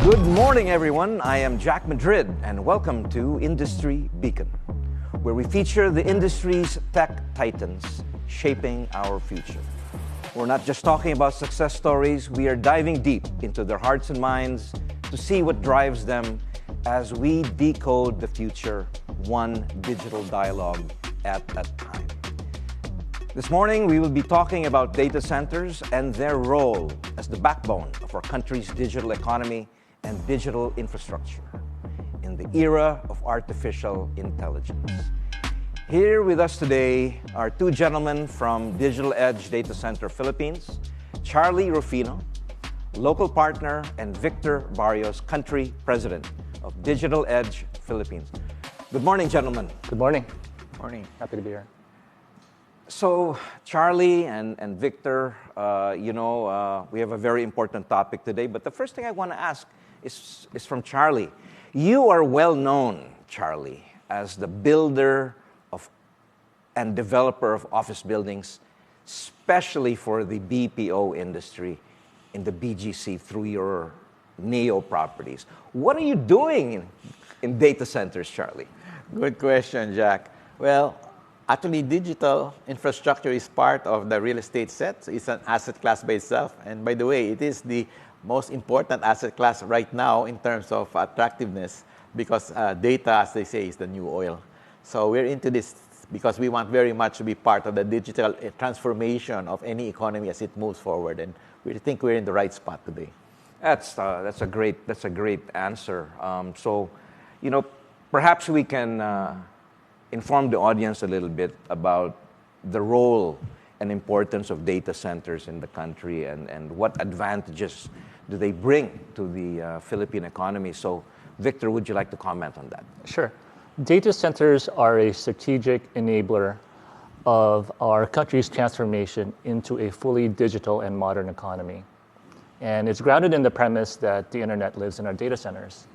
Good morning, everyone. I am Jack Madrid, and welcome to Industry Beacon, where we feature the industry's tech titans shaping our future. We're not just talking about success stories, we are diving deep into their hearts and minds to see what drives them as we decode the future one digital dialogue at a time. This morning, we will be talking about data centers and their role as the backbone of our country's digital economy and digital infrastructure in the era of artificial intelligence. Here with us today are two gentlemen from Digital Edge Data Center Philippines, Charlie Rufino, local partner, and Victor Barrios, country president of Digital Edge Philippines. Good morning, gentlemen. Good morning. Morning. Happy to be here. So, Charlie and Victor, we have a very important topic today, but the first thing I want to ask is from Charlie. You are well known, Charlie, as the builder of and developer of office buildings, especially for the BPO industry in the BGC through your Neo properties. What are you doing in data centers, Charlie? Good question, Jack. Well, actually, digital infrastructure is part of the real estate set. It's an asset class by itself. And by the way, it is the most important asset class right now in terms of attractiveness because data, as they say, is the new oil. So we're into this because we want very much to be part of the digital transformation of any economy as it moves forward. And we think we're in the right spot today. That's a great answer. Perhaps we can inform the audience a little bit about the role and importance of data centers in the country and what advantages do they bring to the Philippine economy. So, Victor, would you like to comment on that? Sure. Data centers are a strategic enabler of our country's transformation into a fully digital and modern economy. And it's grounded in the premise that the internet lives in our data centers.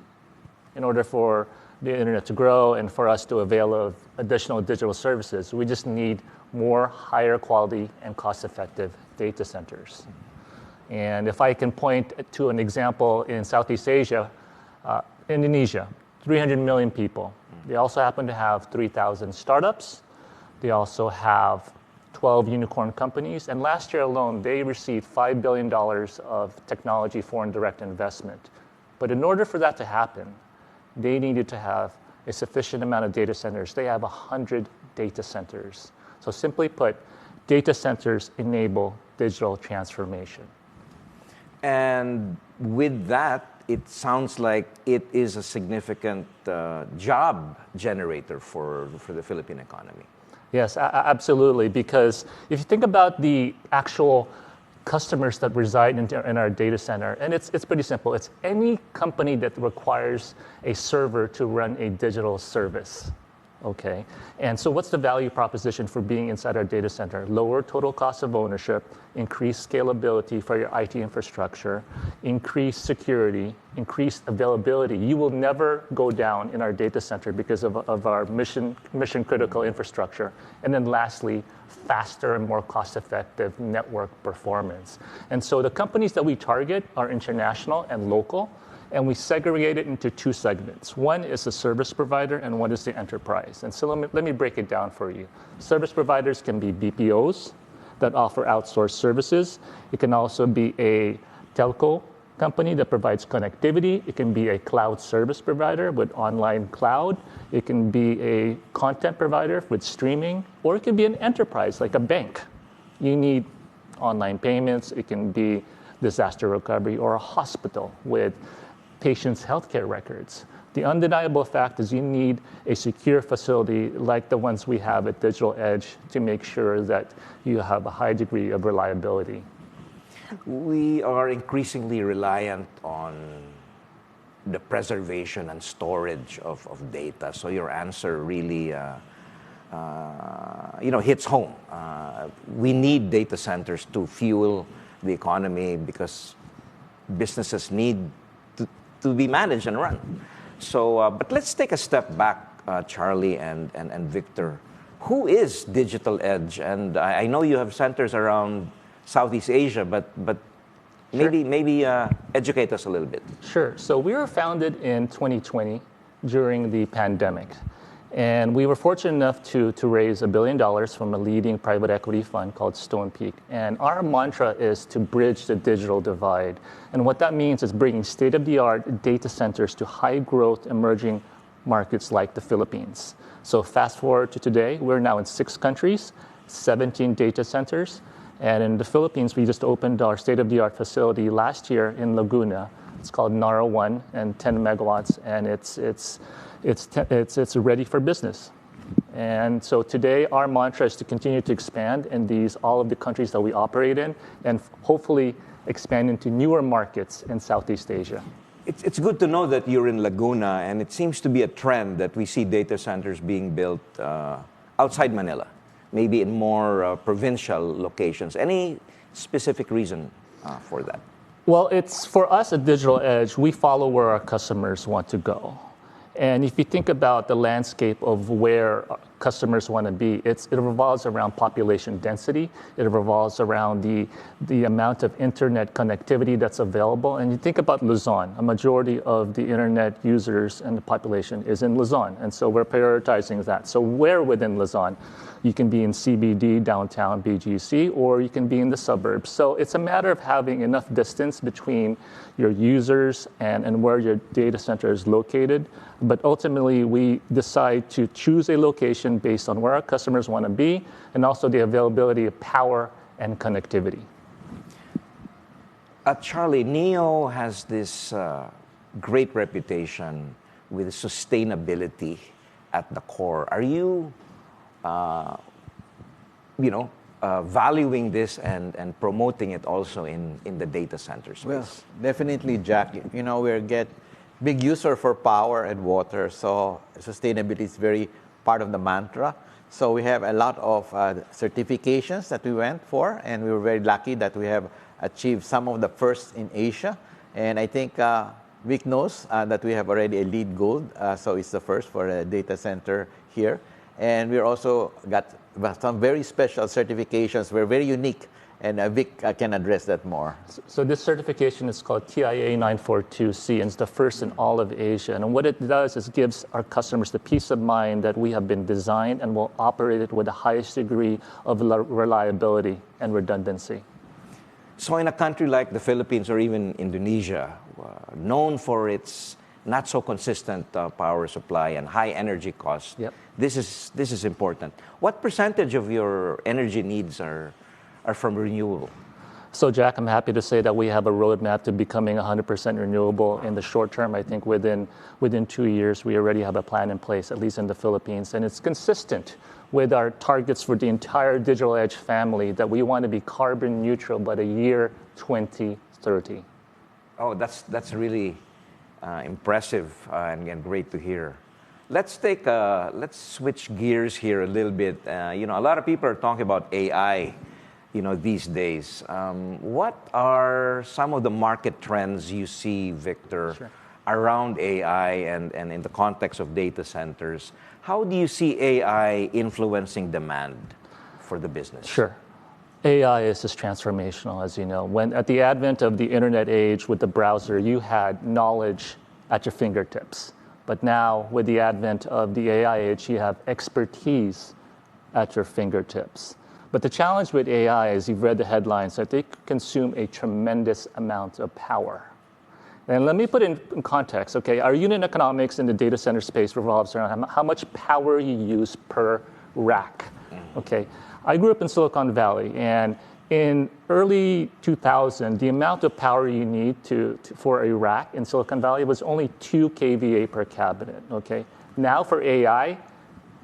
In order for the internet to grow and for us to avail of additional digital services, we just need more higher quality and cost-effective data centers. And if I can point to an example in Southeast Asia, Indonesia, 300 million people. They also happen to have 3,000 startups. They also have 12 unicorn companies. And last year alone, they received $5 billion of technology foreign direct investment. But in order for that to happen, they needed to have a sufficient amount of data centers. They have 100 data centers. So simply put, data centers enable digital transformation. And with that, it sounds like it is a significant job generator for the Philippine economy. Yes, absolutely. Because if you think about the actual customers that reside in our data center, and it's pretty simple. It's any company that requires a server to run a digital service, okay? And so what's the value proposition for being inside our data center? Lower total cost of ownership, increased scalability for your IT infrastructure, increased security, increased availability. You will never go down in our data center because of our mission critical infrastructure. And then lastly, faster and more cost-effective network performance. And so the companies that we target are international and local, and we segregate it into two segments. One is the service provider, and one is the enterprise. And so let me break it down for you. Service providers can be BPOs that offer outsourced services. It can also be a telco company that provides connectivity. It can be a cloud service provider with online cloud. It can be a content provider with streaming, or it can be an enterprise like a bank. You need online payments. It can be disaster recovery, or a hospital with patients' healthcare records. The undeniable fact is you need a secure facility like the ones we have at Digital Edge to make sure that you have a high degree of reliability. We are increasingly reliant on the preservation and storage of data. So your answer really hits home. We need data centers to fuel the economy because businesses need to be managed and run. So, but let's take a step back, Charlie and Victor. Who is Digital Edge? And I know you have centers around Southeast Asia, but Maybe educate us a little bit. Sure. So we were founded in 2020 during the pandemic. And we were fortunate enough to raise $1 billion from a leading private equity fund called Stone Peak. And our mantra is to bridge the digital divide. And what that means is bringing state-of-the-art data centers to high-growth emerging markets like the Philippines. So fast forward to today, we're now in 6 countries, 17 data centers. And in the Philippines, we just opened our state-of-the-art facility last year in Laguna. It's called Nara 1 and 10 megawatts, and it's ready for business. And so today, our mantra is to continue to expand in all of the countries that we operate in, and hopefully expand into newer markets in Southeast Asia. It's good to know that you're in Laguna, and it seems to be a trend that we see data centers being built outside Manila, maybe in more provincial locations. Any specific reason for that? Well, it's for us at Digital Edge, we follow where our customers want to go. And if you think about the landscape of where customers want to be, it revolves around population density. It revolves around the amount of internet connectivity that's available. And you think about Luzon, a majority of the internet users and the population is in Luzon. And so we're prioritizing that. So where within Luzon? You can be in CBD, downtown BGC, or you can be in the suburbs. So it's a matter of having enough distance between your users and where your data center is located. But ultimately, we decide to choose a location based on where our customers want to be and also the availability of power and connectivity. Charlie, NEO has this great reputation with sustainability at the core. Are you valuing this and promoting it also in the data center space? Well, definitely, Jack. We get big user for power and water, so sustainability is very part of the mantra. So we have a lot of certifications that we went for, and we were very lucky that we have achieved some of the first in Asia. And I think Vic knows that we have already a LEED Gold, so it's the first for a data center here. And we also got some very special certifications. We're very unique, and Vic can address that more. So this certification is called TIA 942C, and it's the first in all of Asia. And what it does is gives our customers the peace of mind that we have been designed and will operate it with the highest degree of reliability and redundancy. So in a country like the Philippines or even Indonesia, known for its not so consistent power supply and high energy costs, yep. This is important. What percentage of your energy needs are from renewable? So Jack, I'm happy to say that we have a roadmap to becoming 100% renewable in the short term. I think within 2 years, we already have a plan in place, at least in the Philippines. And it's consistent with our targets for the entire Digital Edge family that we want to be carbon neutral by the year 2030. Oh, that's really impressive and great to hear. Let's switch gears here a little bit. A lot of people are talking about AI, these days. What are some of the market trends you see, Victor, Sure. around AI and in the context of data centers? How do you see AI influencing demand for the business? Sure. AI is just transformational, as you know. When at the advent of the internet age with the browser, you had knowledge at your fingertips. But now, with the advent of the AI age, you have expertise at your fingertips. But the challenge with AI, as you've read the headlines, that they consume a tremendous amount of power. And let me put it in context, okay? Our unit economics in the data center space revolves around how much power you use per rack, okay? I grew up in Silicon Valley, and in early 2000, the amount of power you need for a rack in Silicon Valley was only 2 kVA per cabinet, okay? Now for AI,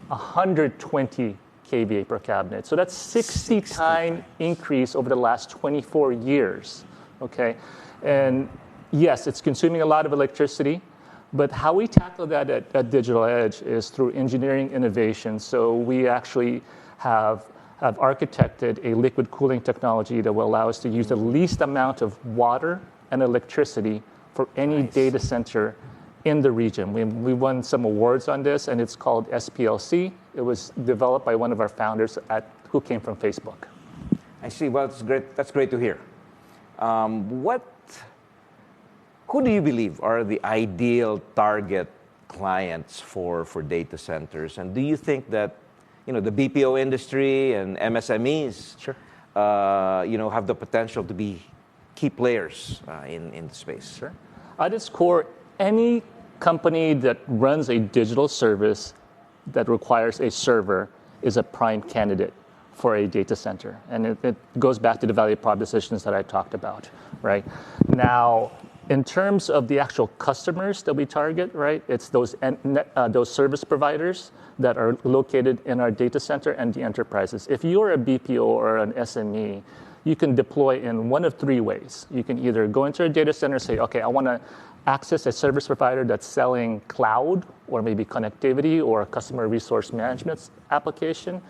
120 kVA per cabinet. So that's 60-time increase over the last 24 years, okay? And yes, it's consuming a lot of electricity, but how we tackle that at Digital Edge is through engineering innovation. So we actually have architected a liquid cooling technology that will allow us to use the least amount of water and electricity for any data center in the region. We won some awards on this, and it's called SPLC. It was developed by one of our founders who came from Facebook. I see. Well, that's great to hear. What Who do you believe are the ideal target clients for data centers? And do you think that, the BPO industry and MSMEs, Sure. Have the potential to be key players in the space? Sure. At its core, any company that runs a digital service that requires a server is a prime candidate for a data center. And it goes back to the value propositions that I talked about, right? Now, in terms of the actual customers that we target, right, it's those service providers that are located in our data center and the enterprises. If you're a BPO or an SME, you can deploy in one of three ways. You can either go into a data center and say, okay, I want to access a service provider that's selling cloud or maybe connectivity or a customer resource management application.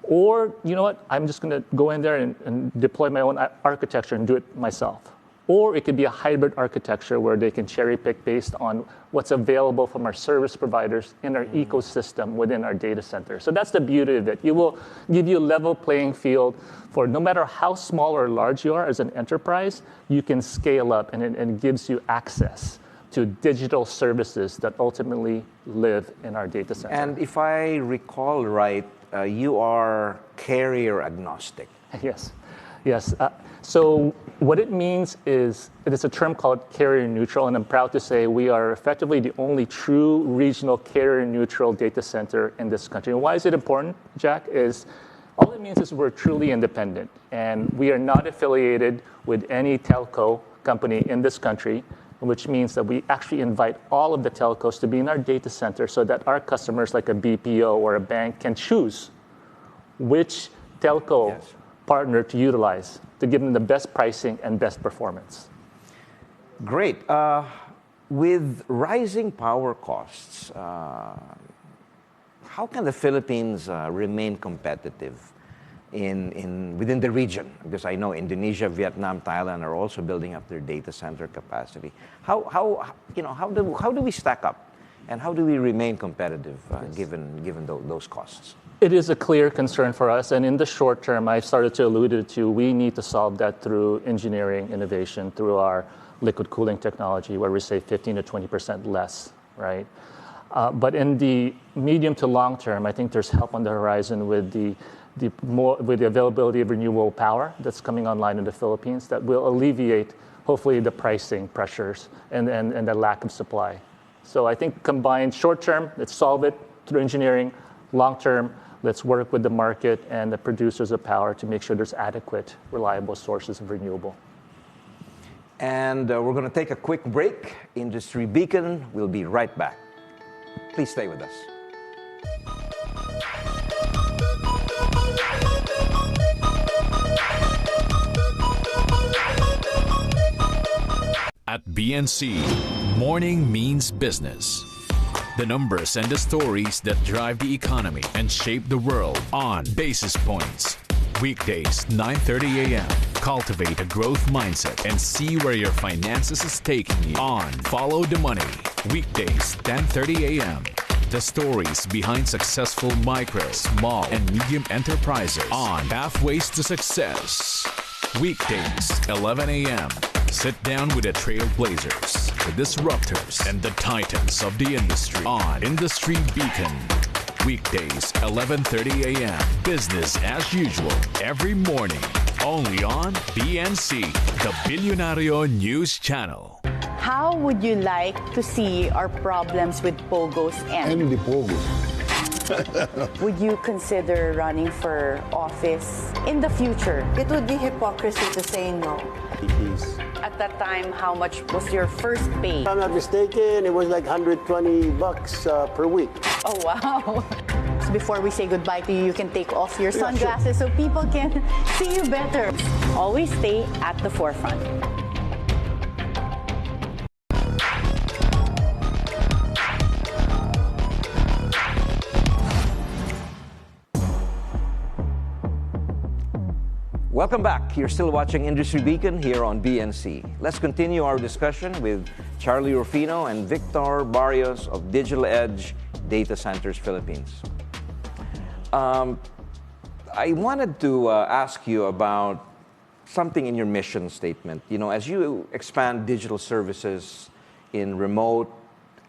Or, you know what, I'm just going to go in there and deploy my own architecture and do it myself. Or it could be a hybrid architecture where they can cherry pick based on what's available from our service providers in our ecosystem within our data center. So that's the beauty of it. It will give you a level playing field for no matter how small or large you are as an enterprise, you can scale up and it gives you access to digital services that ultimately live in our data center. And if I recall right, you are carrier agnostic. Yes. So what it means is, it is a term called carrier neutral, and I'm proud to say we are effectively the only true regional carrier neutral data center in this country. And why is it important, Jack? Is all it means is we're truly independent, and we are not affiliated with any telco company in this country, which means that we actually invite all of the telcos to be in our data center so that our customers, like a BPO or a bank, can choose which telco partner to utilize to give them the best pricing and best performance. Great. With rising power costs, how can the Philippines remain competitive within the region? Because I know Indonesia, Vietnam, Thailand are also building up their data center capacity. How do we stack up, and how do we remain competitive given those costs? It is a clear concern for us, and in the short term, I started to allude it to, we need to solve that through engineering innovation, through our liquid cooling technology, where we save 15 to 20% less, right? But in the medium to long term, I think there's help on the horizon with the availability of renewable power that's coming online in the Philippines that will alleviate, hopefully, the pricing pressures and the lack of supply. So I think combined short term, let's solve it through engineering. Long term, let's work with the market and the producers of power to make sure there's adequate, reliable sources of renewable. And we're going to take a quick break. Industry Beacon will be right back. Please stay with us. At BNC, morning means business. The numbers and the stories that drive the economy and shape the world on Basis Points. Weekdays, 9:30 a.m. Cultivate a growth mindset and see where your finances is taking you on Follow the Money. Weekdays, 10:30 a.m. The stories behind successful micro, small, and medium enterprises on Pathways to Success. Weekdays, 11 a.m. Sit down with the trailblazers, the disruptors, and the titans of the industry on Industry Beacon. Weekdays, 11:30 a.m. Business as usual every morning. Only on BNC, the Billionario News Channel. How would you like to see our problems with Pogos end? And the Pogos. Would you consider running for office in the future? It would be hypocrisy to say no. At that time, how much was your first pay? If I'm not mistaken, it was like $120 per week. Oh, wow. So before we say goodbye to you, you can take off your sunglasses so people can see you better. Always stay at the forefront. Welcome back. You're still watching Industry Beacon here on BNC. Let's continue our discussion with Charlie Rufino and Victor Barrios of Digital Edge Data Centers Philippines. I wanted to ask you about something in your mission statement. As you expand digital services in remote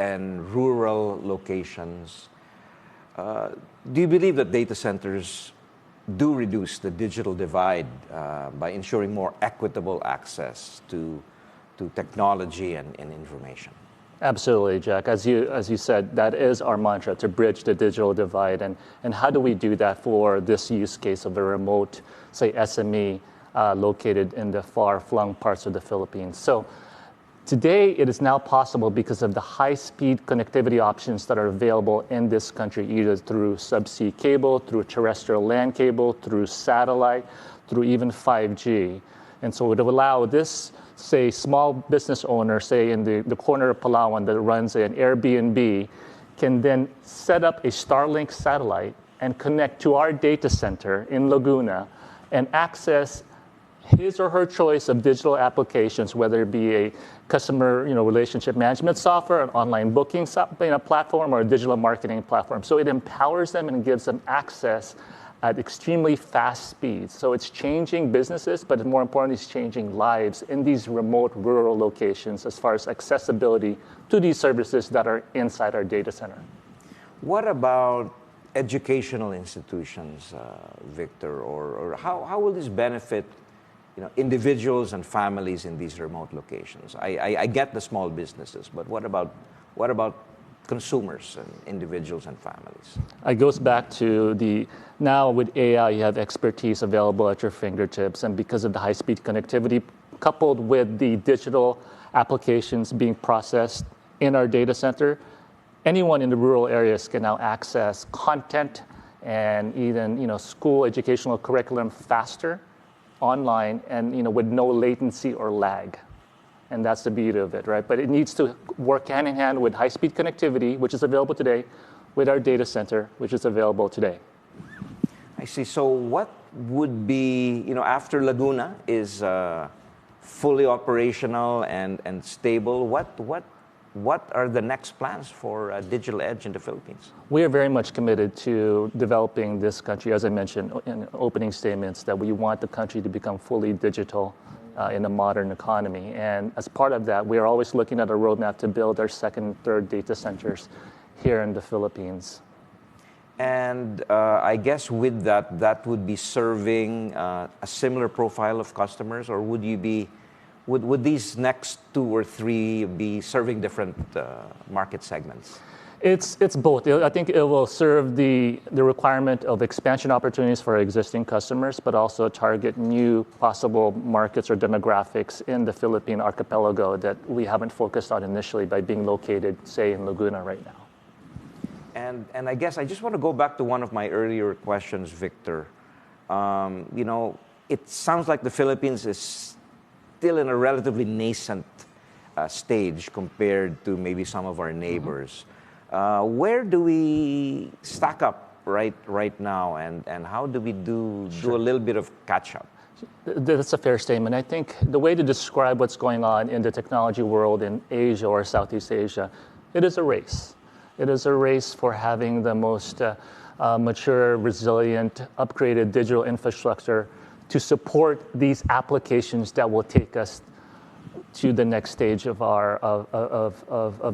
and rural locations, do you believe that data centers do reduce the digital divide by ensuring more equitable access to technology and information? Absolutely, Jack. As you said, that is our mantra, to bridge the digital divide. And how do we do that for this use case of a remote, say, SME located in the far-flung parts of the Philippines? So today, it is now possible because of the high-speed connectivity options that are available in this country, either through subsea cable, through terrestrial land cable, through satellite, through even 5G. And so it would allow this, say, small business owner, say in the corner of Palawan that runs an Airbnb, can then set up a Starlink satellite and connect to our data center in Laguna and access his or her choice of digital applications, whether it be a customer relationship management software, an online booking platform, or a digital marketing platform. So it empowers them and gives them access at extremely fast speeds. So it's changing businesses, but more importantly, it's changing lives in these remote rural locations as far as accessibility to these services that are inside our data center. What about educational institutions, Victor, or how will this benefit individuals and families in these remote locations? I get the small businesses, but what about consumers and individuals and families? It goes back to now with AI, you have expertise available at your fingertips, and because of the high-speed connectivity, coupled with the digital applications being processed in our data center, anyone in the rural areas can now access content and even school educational curriculum faster online and with no latency or lag. And that's the beauty of it, right? But it needs to work hand in hand with high-speed connectivity, which is available today, with our data center, which is available today. I see. So what would be, after Laguna is fully operational and stable, what are the next plans for Digital Edge in the Philippines? We are very much committed to developing this country, as I mentioned in opening statements, that we want the country to become fully digital in a modern economy. And as part of that, we are always looking at a roadmap to build our second and third data centers here in the Philippines. And I guess with that would be serving a similar profile of customers, or would these next 2 or 3 be serving different market segments? It's both. I think it will serve the requirement of expansion opportunities for our existing customers, but also target new possible markets or demographics in the Philippine archipelago that we haven't focused on initially by being located, say, in Laguna right now. And I guess I just want to go back to one of my earlier questions, Victor. It sounds like the Philippines is still in a relatively nascent stage compared to maybe some of our neighbors. Where do we stack up right now, and how do we do a little bit of catch up? That's a fair statement. I think the way to describe what's going on in the technology world in Asia or Southeast Asia, it is a race. It is a race for having the most mature, resilient, upgraded digital infrastructure to support these applications that will take us to the next stage of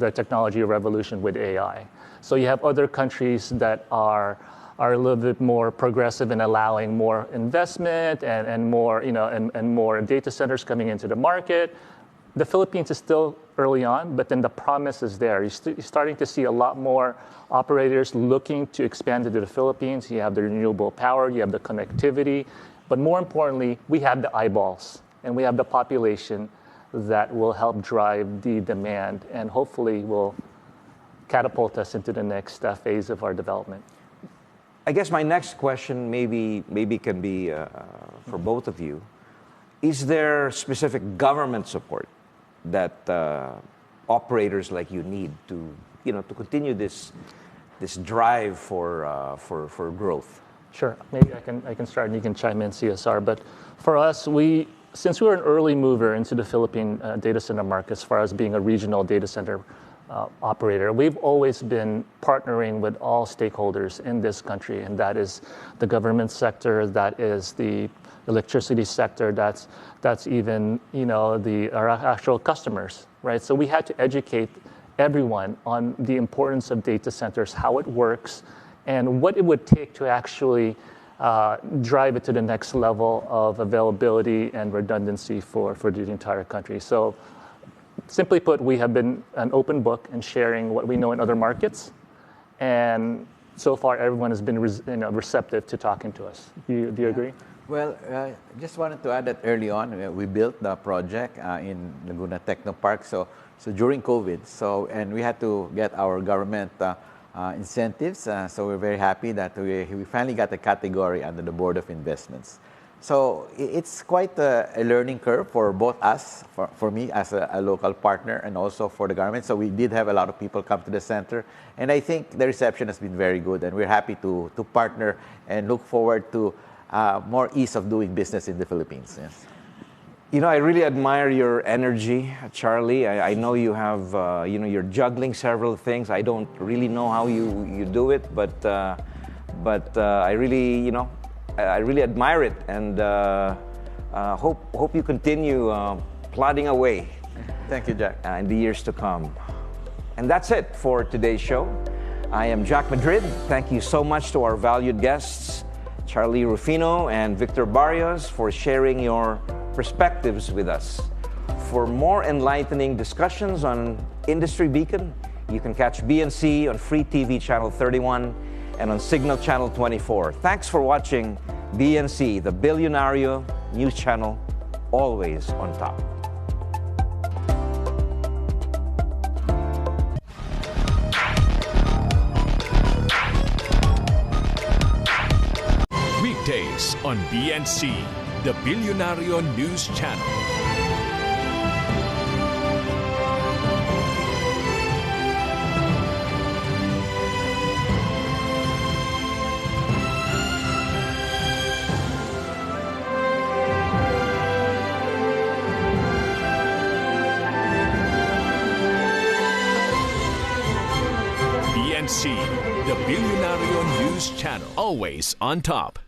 their technology revolution with AI. So you have other countries that are a little bit more progressive in allowing more investment and more and more data centers coming into the market. The Philippines is still early on, but then the promise is there. You're starting to see a lot more operators looking to expand into the Philippines. You have the renewable power, you have the connectivity, but more importantly, we have the eyeballs and we have the population that will help drive the demand and hopefully will catapult us into the next phase of our development. I guess my next question maybe can be for both of you. Is there specific government support that operators like you need to continue this drive for growth? Sure. Maybe I can start and you can chime in, CSR. But for us, since we were an early mover into the Philippine data center market as far as being a regional data center operator. We've always been partnering with all stakeholders in this country, and that is the government sector, that is the electricity sector, that's even our actual customers, right? So we had to educate everyone on the importance of data centers, how it works, and what it would take to actually drive it to the next level of availability and redundancy for the entire country. So simply put, we have been an open book in sharing what we know in other markets, and so far everyone has been receptive to talking to us. Do you agree? Well, just wanted to add that early on, we built the project in Laguna Techno Park. So during COVID, and we had to get our government incentives. So we're very happy that we finally got a category under the Board of Investments. So it's quite a learning curve for both us, for me as a local partner, and also for the government. So we did have a lot of people come to the center, and I think the reception has been very good, and we're happy to partner and look forward to more ease of doing business in the Philippines. Yes. I really admire your energy, Charlie. I know you have, you're juggling several things. I don't really know how you do it, but I really, I really admire it, and hope you continue plodding away. Thank you, Jack. In the years to come. And that's it for today's show. I am Jack Madrid. Thank you so much to our valued guests, Charlie Rufino and Victor Barrios, for sharing your perspectives with us. For more enlightening discussions on Industry Beacon, you can catch BNC on Free TV Channel 31 and on Signal Channel 24. Thanks for watching BNC, the Billionario News Channel, always on top. Weekdays on BNC, the Billionario News Channel. BNC, the Billionario News Channel, always on top.